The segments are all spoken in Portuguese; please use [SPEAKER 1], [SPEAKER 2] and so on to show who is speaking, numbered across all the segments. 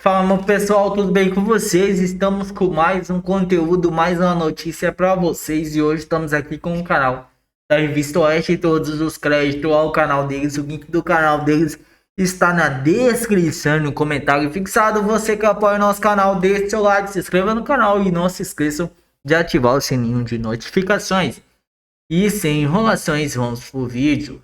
[SPEAKER 1] Fala, meu pessoal, tudo bem com vocês? Estamos com mais um conteúdo, mais uma notícia para vocês e hoje estamos aqui com o canal da Revista Oeste e todos os créditos ao canal deles. O link do canal deles está na descrição, no comentário fixado. Você que apoia o nosso canal, deixe seu like, se inscreva no canal e não se esqueçam de ativar o sininho de notificações. E sem enrolações, vamos pro vídeo.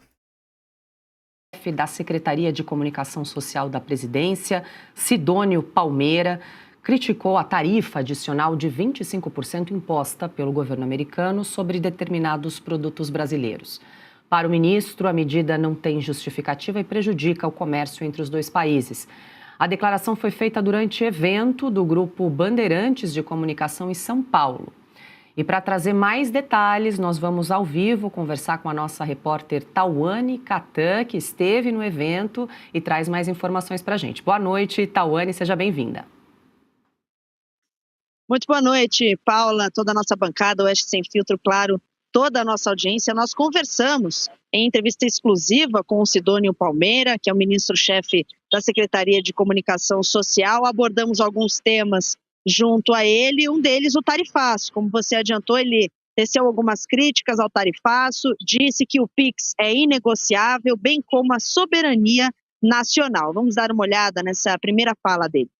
[SPEAKER 2] Da Secretaria de Comunicação Social da Presidência, Sidônio Palmeira, criticou a tarifa adicional de 25% imposta pelo governo americano sobre determinados produtos brasileiros. Para o ministro, a medida não tem justificativa e prejudica o comércio entre os dois países. A declaração foi feita durante evento do Grupo Bandeirantes de Comunicação em São Paulo. E para trazer mais detalhes, nós vamos ao vivo conversar com a nossa repórter Tawane Catan, que esteve no evento e traz mais informações para a gente. Boa noite, Tawane, seja bem-vinda.
[SPEAKER 3] Muito boa noite, Paula, toda a nossa bancada, Oeste Sem Filtro, claro, toda a nossa audiência. Nós conversamos em entrevista exclusiva com o Sidônio Palmeira, que é o ministro-chefe da Secretaria de Comunicação Social. Abordamos alguns temas junto a ele, um deles o tarifaço. Como você adiantou, ele teceu algumas críticas ao tarifaço, disse que o PIX é inegociável, bem como a soberania nacional. Vamos dar uma olhada nessa primeira fala dele.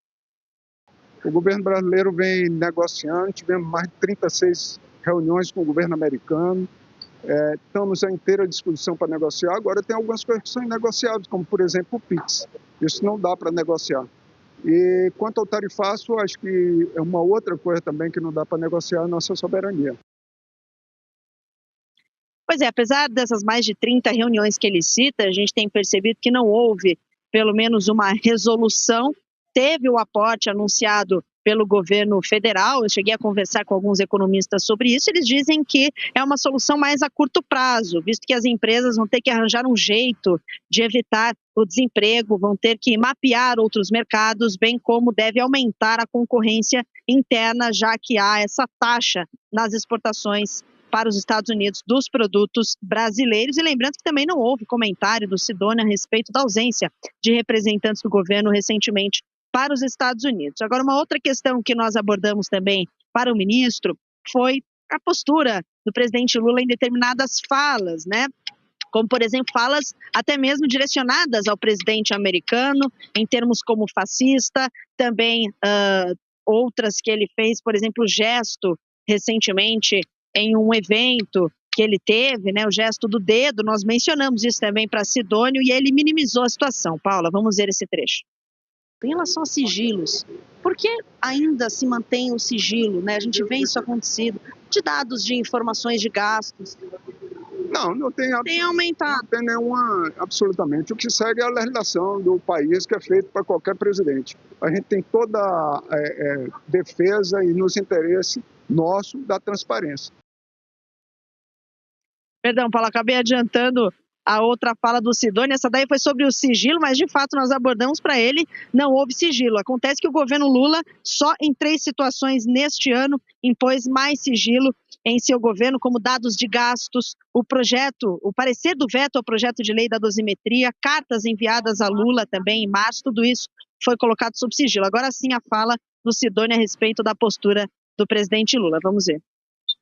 [SPEAKER 4] O governo brasileiro vem negociando, tivemos mais de 36 reuniões com o governo americano, estamos à inteira disposição para negociar. Agora tem algumas coisas que são inegociáveis, como por exemplo o PIX, isso não dá para negociar. E quanto ao tarifaço, acho que é uma outra coisa também que não dá para negociar a nossa soberania.
[SPEAKER 3] Pois é, apesar dessas mais de 30 reuniões que ele cita, a gente tem percebido que não houve pelo menos uma resolução. Teve o aporte anunciado pelo governo federal, eu cheguei a conversar com alguns economistas sobre isso, eles dizem que é uma solução mais a curto prazo, visto que as empresas vão ter que arranjar um jeito de evitar o desemprego, vão ter que mapear outros mercados, bem como deve aumentar a concorrência interna, já que há essa taxa nas exportações para os Estados Unidos dos produtos brasileiros. E lembrando que também não houve comentário do Sidônio a respeito da ausência de representantes do governo recentemente para os Estados Unidos. Agora, uma outra questão que nós abordamos também para o ministro foi a postura do presidente Lula em determinadas falas, né? Como, por exemplo, falas até mesmo direcionadas ao presidente americano, em termos como fascista, também outras que ele fez, por exemplo, o gesto recentemente em um evento que ele teve, né, o gesto do dedo, nós mencionamos isso também para Sidônio e ele minimizou a situação. Paula, vamos ver esse trecho.
[SPEAKER 5] Em relação a sigilos, por que ainda se mantém o sigilo, né? A gente vê isso acontecido, de dados de informações de gastos.
[SPEAKER 4] Não tem
[SPEAKER 5] aumentado.
[SPEAKER 4] Não tem nenhuma, absolutamente. O que segue é a legislação do país que é feito para qualquer presidente. A gente tem toda a defesa e nos interesse nosso da transparência.
[SPEAKER 3] Perdão, Paula, acabei adiantando a outra fala do Sidônio, essa daí foi sobre o sigilo, mas de fato nós abordamos para ele, não houve sigilo. Acontece que o governo Lula, só em 3 situações neste ano, impôs mais sigilo em seu governo, como dados de gastos, o parecer do veto ao projeto de lei da dosimetria, cartas enviadas a Lula também em março, tudo isso foi colocado sob sigilo. Agora sim a fala do Sidônio a respeito da postura do presidente Lula. Vamos ver.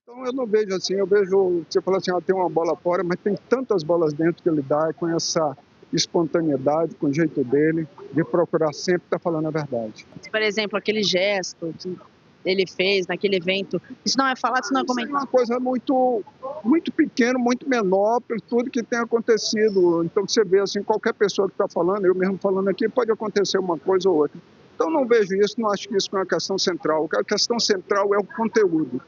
[SPEAKER 4] Então eu não vejo assim, eu vejo, você fala assim, tem uma bola fora, mas tem tantas bolas dentro que ele dá, com essa espontaneidade, com o jeito dele, de procurar sempre estar falando a verdade.
[SPEAKER 3] Por exemplo, aquele gesto que ele fez naquele evento, isso não é falado, isso não é comentado?
[SPEAKER 4] É uma coisa muito, muito pequena, muito menor por tudo que tem acontecido. Então você vê assim, qualquer pessoa que está falando, eu mesmo falando aqui, pode acontecer uma coisa ou outra. Então não vejo isso, não acho que isso é uma questão central. A questão central é o conteúdo.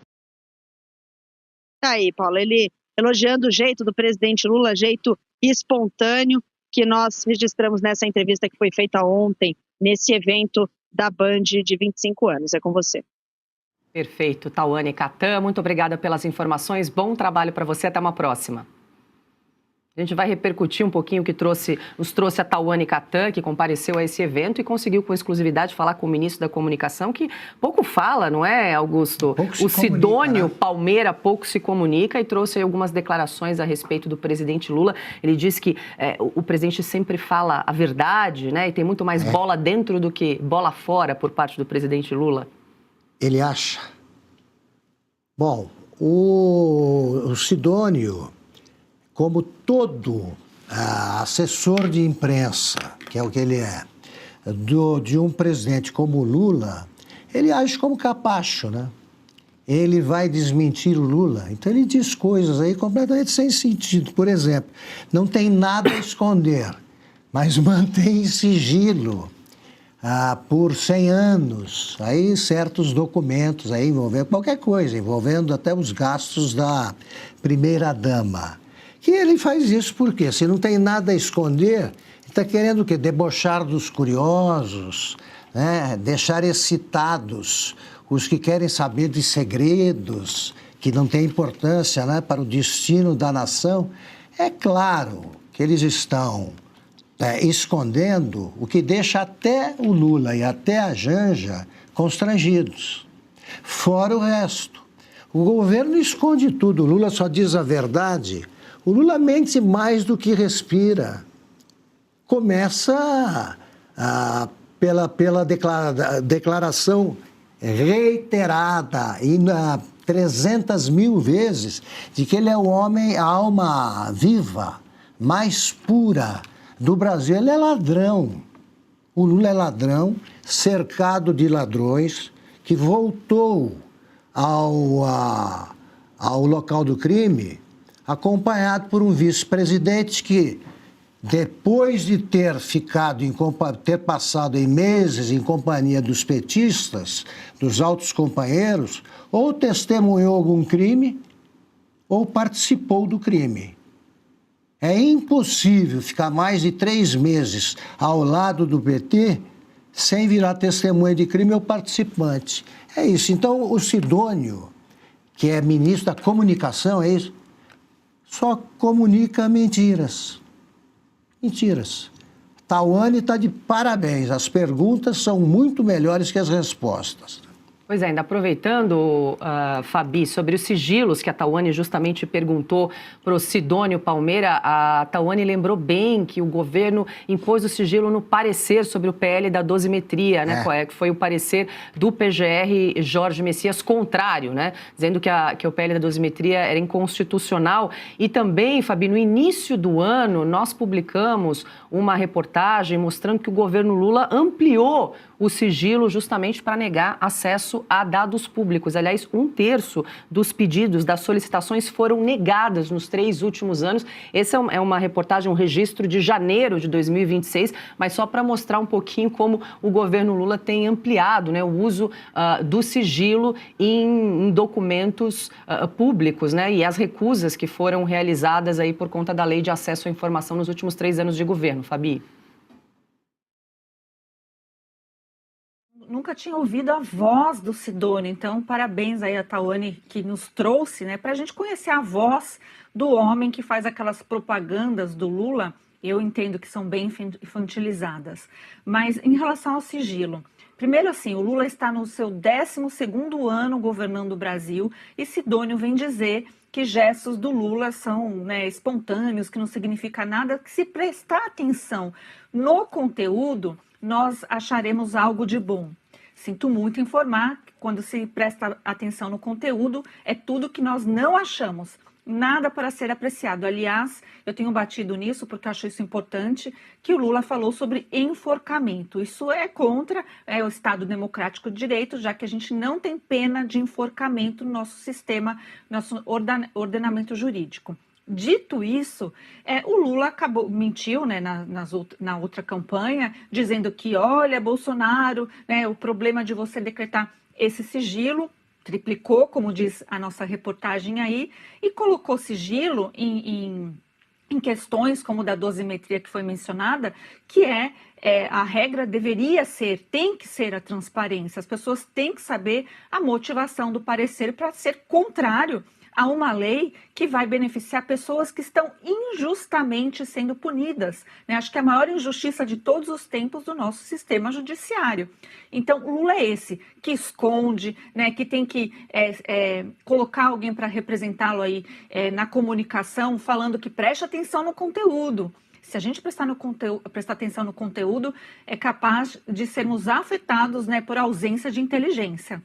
[SPEAKER 3] Tá aí, Paulo, ele elogiando o jeito do presidente Lula, jeito espontâneo, que nós registramos nessa entrevista que foi feita ontem, nesse evento da Band de 25 anos. É com você.
[SPEAKER 2] Perfeito, Tawane Catan, muito obrigada pelas informações, bom trabalho para você, até uma próxima. A gente vai repercutir um pouquinho o que nos trouxe a Tawane Catan, que compareceu a esse evento e conseguiu com exclusividade falar com o ministro da Comunicação, que pouco fala, não é, Augusto? O Sidônio Palmeira pouco se comunica e trouxe aí algumas declarações a respeito do presidente Lula. Ele disse que o presidente sempre fala a verdade, né? E tem muito mais bola dentro do que bola fora por parte do presidente Lula.
[SPEAKER 6] Ele acha. Bom, o Sidônio, como todo assessor de imprensa, que é o que ele é, de um presidente como Lula, ele age como capacho, né? Ele vai desmentir o Lula. Então ele diz coisas aí completamente sem sentido. Por exemplo, não tem nada a esconder, mas mantém sigilo por 100 anos, aí certos documentos aí envolvendo qualquer coisa, envolvendo até os gastos da primeira-dama. E ele faz isso porque, se não tem nada a esconder, ele está querendo o quê? Debochar dos curiosos, né? Deixar excitados os que querem saber de segredos que não têm importância, né, para o destino da nação. É claro que eles estão escondendo o que deixa até o Lula e até a Janja constrangidos. Fora o resto. O governo esconde tudo, o Lula só diz a verdade. O Lula mente mais do que respira. Começa pela declaração reiterada e 300 mil vezes de que ele é o homem, a alma viva, mais pura do Brasil. Ele é ladrão. O Lula é ladrão, cercado de ladrões, que voltou ao local do crime acompanhado por um vice-presidente que, depois de ter passado meses em companhia dos petistas, dos altos companheiros, ou testemunhou algum crime ou participou do crime. É impossível ficar mais de 3 meses ao lado do PT sem virar testemunha de crime ou participante. É isso. Então, o Sidônio, que é ministro da Comunicação, é isso, só comunica mentiras. Mentiras. Tawane está de parabéns. As perguntas são muito melhores que as respostas.
[SPEAKER 2] Pois é, ainda aproveitando, Fabi, sobre os sigilos que a Tawane justamente perguntou para o Sidônio Palmeira, a Tawane lembrou bem que o governo impôs o sigilo no parecer sobre o PL da dosimetria, né? Que foi o parecer do PGR Jorge Messias contrário, né? Dizendo que o PL da dosimetria era inconstitucional. E também, Fabi, no início do ano, nós publicamos uma reportagem mostrando que o governo Lula ampliou o sigilo justamente para negar acesso a dados públicos. Aliás, 1/3 dos pedidos, das solicitações foram negadas nos 3 últimos anos. Essa é uma reportagem, um registro de janeiro de 2026, mas só para mostrar um pouquinho como o governo Lula tem ampliado, né, o uso do sigilo em documentos públicos, né, e as recusas que foram realizadas aí por conta da Lei de Acesso à Informação nos últimos 3 anos de governo. Fabi?
[SPEAKER 7] Nunca tinha ouvido a voz do Sidônio, então parabéns aí a Tawane que nos trouxe, né, para a gente conhecer a voz do homem que faz aquelas propagandas do Lula. Eu entendo que são bem infantilizadas, mas em relação ao sigilo, primeiro assim, o Lula está no seu 12º ano governando o Brasil e Sidônio vem dizer que gestos do Lula são, né, espontâneos, que não significa nada, que se prestar atenção no conteúdo, nós acharemos algo de bom. Sinto muito informar que quando se presta atenção no conteúdo, é tudo que nós não achamos. Nada para ser apreciado. Aliás, eu tenho batido nisso porque acho isso importante, que o Lula falou sobre enforcamento. Isso é contra o Estado Democrático de Direito, já que a gente não tem pena de enforcamento no nosso sistema, nosso ordenamento jurídico. Dito isso, o Lula mentiu, né, na outra campanha, dizendo que, olha, Bolsonaro, né, o problema de você decretar esse sigilo, triplicou, como diz a nossa reportagem aí, e colocou sigilo em questões como da dosimetria que foi mencionada, que a regra tem que ser a transparência. As pessoas têm que saber a motivação do parecer para ser contrário a uma lei que vai beneficiar pessoas que estão injustamente sendo punidas, né? Acho que é a maior injustiça de todos os tempos do nosso sistema judiciário. Então, o Lula é esse, que esconde, né, que tem que colocar alguém para representá-lo aí na comunicação, falando que preste atenção no conteúdo. Se a gente prestar atenção no conteúdo, é capaz de sermos afetados, né, por ausência de inteligência.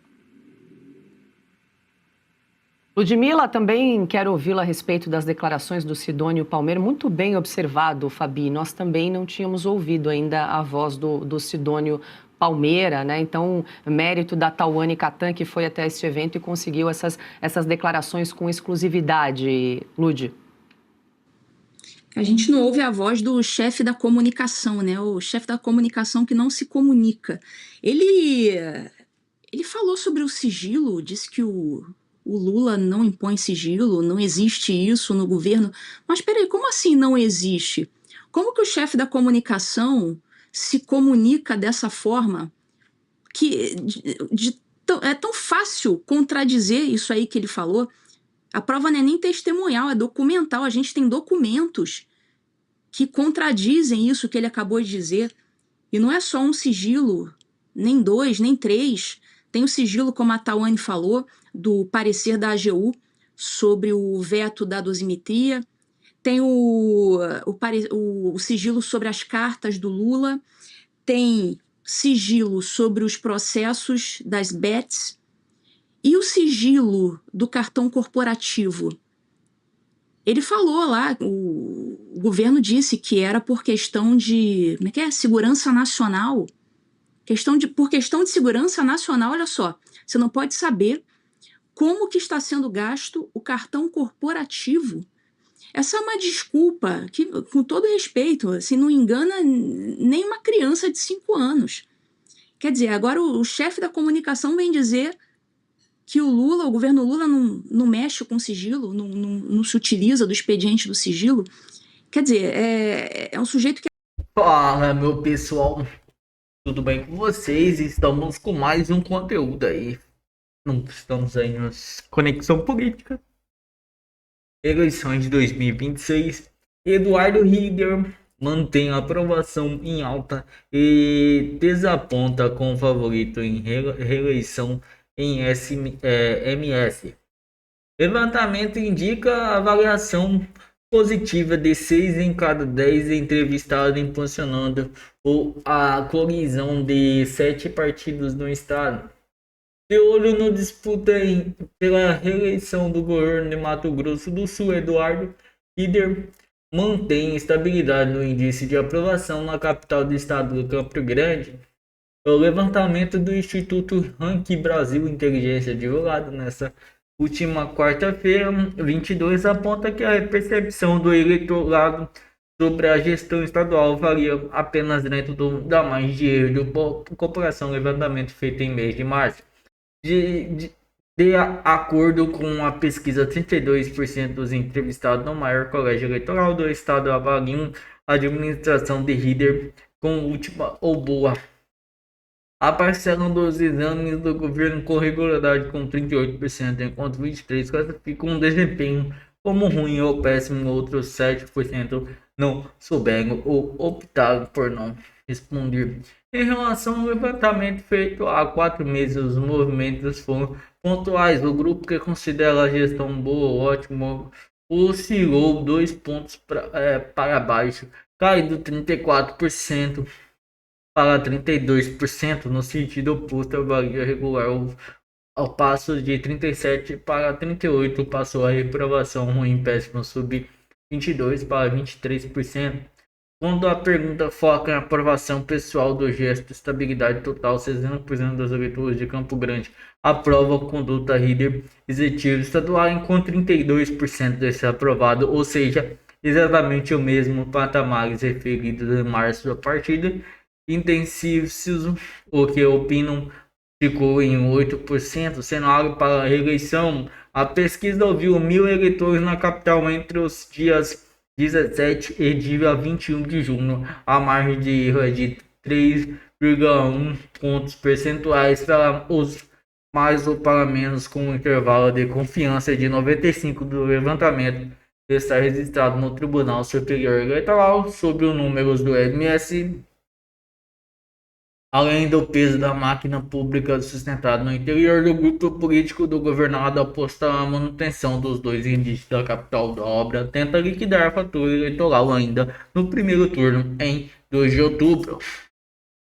[SPEAKER 2] Ludmila, também quero ouvi-la a respeito das declarações do Sidônio Palmeira. Muito bem observado, Fabi. Nós também não tínhamos ouvido ainda a voz do Sidônio Palmeira, né? Então, mérito da Tawane Catan, que foi até este evento e conseguiu essas declarações com exclusividade. Lud.
[SPEAKER 8] A gente não ouve a voz do chefe da comunicação, né? O chefe da comunicação que não se comunica. Ele falou sobre o sigilo, disse que o Lula não impõe sigilo, não existe isso no governo. Mas peraí, como assim não existe? Como que o chefe da comunicação se comunica dessa forma que é tão fácil contradizer isso aí que ele falou? A prova não é nem testemunhal, é documental. A gente tem documentos que contradizem isso que ele acabou de dizer. E não é só um sigilo, nem 2, nem 3. Tem o sigilo, como a Tawane falou, do parecer da AGU sobre o veto da dosimetria. Tem o sigilo sobre as cartas do Lula. Tem sigilo sobre os processos das bets. E o sigilo do cartão corporativo? Ele falou lá, o governo disse que era por questão de, segurança nacional. Por questão de segurança nacional, olha só, você não pode saber como que está sendo gasto o cartão corporativo. Essa é uma desculpa que, com todo respeito, assim, não engana nem uma criança de 5 anos. Quer dizer, agora o chefe da comunicação vem dizer que o governo Lula não mexe com sigilo, não se utiliza do expediente do sigilo. Quer dizer, é um sujeito que...
[SPEAKER 1] Fala, meu pessoal, tudo bem com vocês? Estamos com mais um conteúdo aí. Não estamos aí na Conexão Política. Eleições de 2026. Eduardo Rieder mantém a aprovação em alta e desaponta com o favorito em reeleição em MS. Levantamento indica avaliação positiva de 6 em cada 10 entrevistados, impulsionando a colisão de 7 partidos no estado. De olho no disputa pela reeleição do governo de Mato Grosso do Sul, Eduardo Rieder mantém estabilidade no índice de aprovação na capital do estado do Campo Grande. O levantamento do Instituto Rank Brasil Inteligência, divulgado nesta última quarta-feira, 22, aponta que a percepção do eleitorado sobre a gestão estadual varia apenas dentro da margem de erro da comparação. Levantamento feito em mês de março. De acordo com a pesquisa, 32% dos entrevistados no maior colégio eleitoral do estado avaliam a administração de Rieder com última ou boa. A parcela dos exames do governo com regularidade com 38%, enquanto 23% classificam um desempenho como ruim ou péssimo, outros 7% não souberam ou optaram por não responder. Em relação ao levantamento feito há 4 meses, os movimentos foram pontuais. O grupo que considera a gestão boa ou ótima oscilou 2 pontos para baixo, caindo 34% para 32%, no sentido oposto, a valia regular ao passo de 37 para 38, passou a reprovação ruim péssimo sub 22 para 23%. Quando a pergunta foca em aprovação pessoal do gesto, estabilidade total, 60% das eleitores de Campo Grande aprova a conduta Rieder executivo estadual, enquanto 32% desse aprovado, ou seja, exatamente o mesmo patamar referidos em março da partida. Intensivos, o que opinam, ficou em 8%. Cenário para a reeleição: a pesquisa ouviu 1.000 eleitores na capital entre os dias 17 e dia 21 de junho. A margem de erro é de 3,1 pontos percentuais para os mais ou para menos com um intervalo de confiança de 95 do levantamento está registrado no Tribunal Superior Eleitoral sobre os números do MS, além do peso da máquina pública sustentada no interior do grupo político do governado aposta a manutenção dos dois índices da capital da obra, tenta liquidar a fatura eleitoral ainda no primeiro turno em 2 de outubro.